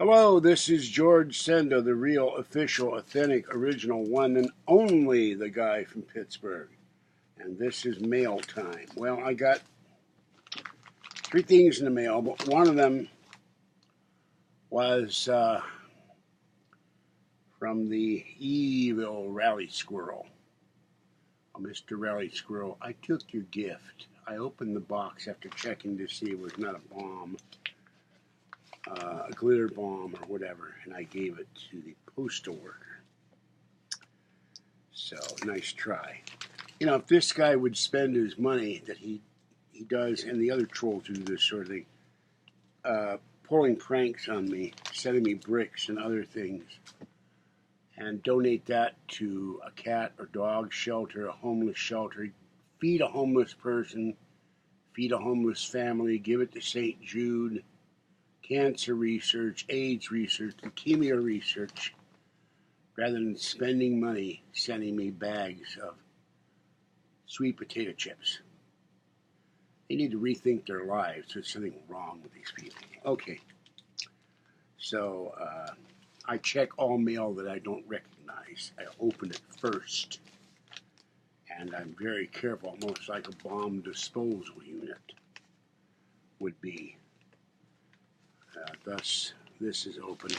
Hello, this is George Senda, the real, official, authentic, original, one and only the guy from Pittsburgh. And this is mail time. Well, I got three things in the mail, but one of them was from the evil Rally Squirrel. Oh, Mr. Rally Squirrel, I took your gift. I opened the box after checking to see it was not a bomb. A glitter bomb or whatever, and I gave it to the postal worker. So, nice try. You know, if this guy would spend his money that he does, and the other trolls who do this sort of thing, pulling pranks on me, sending me bricks and other things, and donate that to a cat or dog shelter, a homeless shelter, feed a homeless person, feed a homeless family, give it to St. Jude, cancer research, AIDS research, leukemia research, rather than spending money sending me bags of sweet potato chips. They need to rethink their lives. There's something wrong with these people. Okay. So I check all mail that I don't recognize. I open it first. And I'm very careful, almost like a bomb disposal unit would be. Thus, this is open.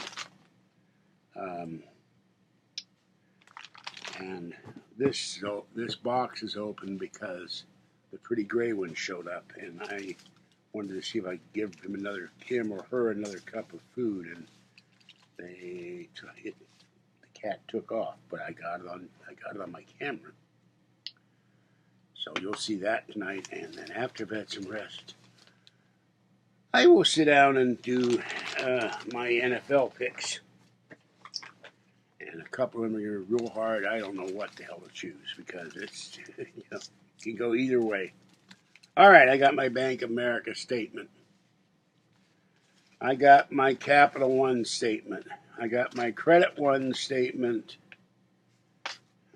And this box is open because the pretty gray one showed up, and I wanted to see if I could give him or her another cup of food, and the cat took off, but I got it on my camera. So you'll see that tonight, and then after I've had some rest, I will sit down and do my NFL picks. And a couple of them are real hard. I don't know what the hell to choose because it's, it can go either way. All right, I got my Bank of America statement. I got my Capital One statement. I got my Credit One statement.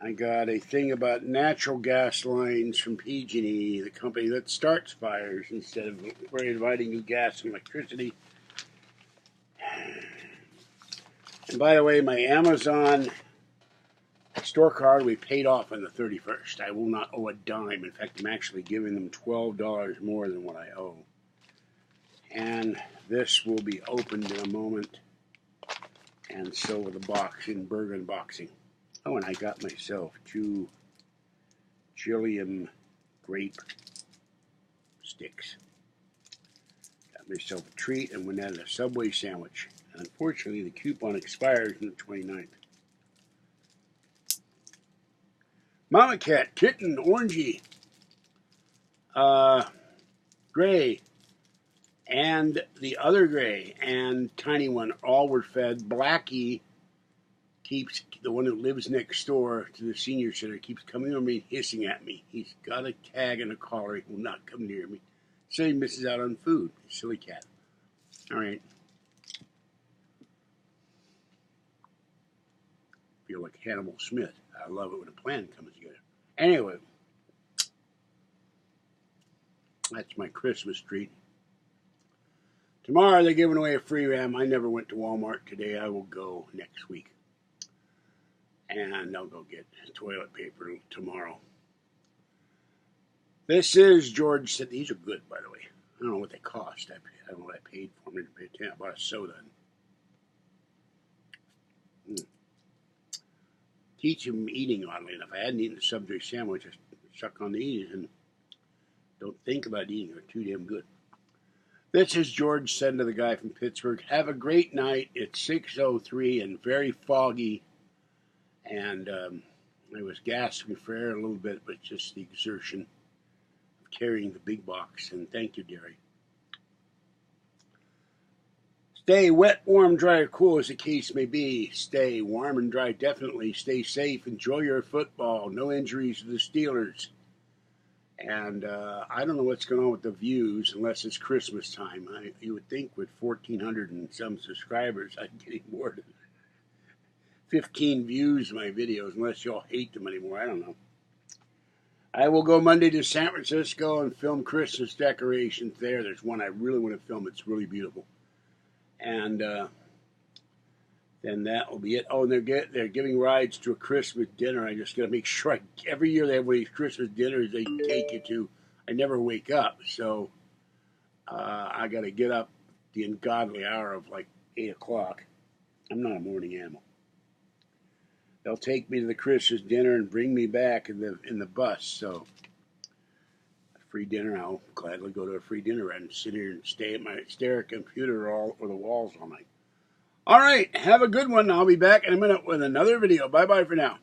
I got a thing about natural gas lines from PG&E, the company that starts fires instead of providing you gas and electricity. And by the way, my Amazon store card we paid off on the 31st. I will not owe a dime. In fact, I'm actually giving them $12 more than what I owe. And this will be opened in a moment. And so will the box in Berg Unboxing. Oh, and I got myself 2 Gilliam grape sticks. Got myself a treat and went out a Subway sandwich. And unfortunately, the coupon expires on the 29th. Mama Cat, Kitten, Orangey, Gray, and the other Gray, and Tiny One, all were fed. Blackie, the one who lives next door to the senior center, keeps coming over me and hissing at me. He's got a tag and a collar. He will not come near me. So he misses out on food. Silly cat. All right. Feel like Hannibal Smith. I love it when a plan comes together. Anyway, that's my Christmas treat. Tomorrow they're giving away a free RAM. I never went to Walmart today. I will go next week. And I'll go get toilet paper tomorrow. This is George said. These are good, by the way. I don't know what they cost. I don't know what I paid for them. I bought a soda. Teach him eating, oddly enough. I hadn't eaten the Subway sandwich. I suck on the ease and don't think about eating. They're too damn good. This is George Senda, the guy from Pittsburgh. Have a great night. It's 6:03 and very foggy. And I was gasping for air a little bit, but just the exertion of carrying the big box. And thank you, dearie. Stay wet, warm, dry, or cool as the case may be. Stay warm and dry, definitely. Stay safe. Enjoy your football. No injuries to the Steelers. And I don't know what's going on with the views unless it's Christmas time. You would think with 1,400 and some subscribers, I'd get more than 15 views of my videos, unless y'all hate them anymore. I don't know. I will go Monday to San Francisco and film Christmas decorations there. There's one I really want to film. It's really beautiful. And then that will be it. Oh, and they're giving rides to a Christmas dinner. I just got to make sure every year they have one of these Christmas dinners they take you to. I never wake up, so I got to get up the ungodly hour of like 8 o'clock. I'm not a morning animal. They'll take me to the Christmas dinner and bring me back in the bus. So free dinner, I'll gladly go to a free dinner and sit here and stare at a computer or the walls all night. All right, have a good one. I'll be back in a minute with another video. Bye-bye for now.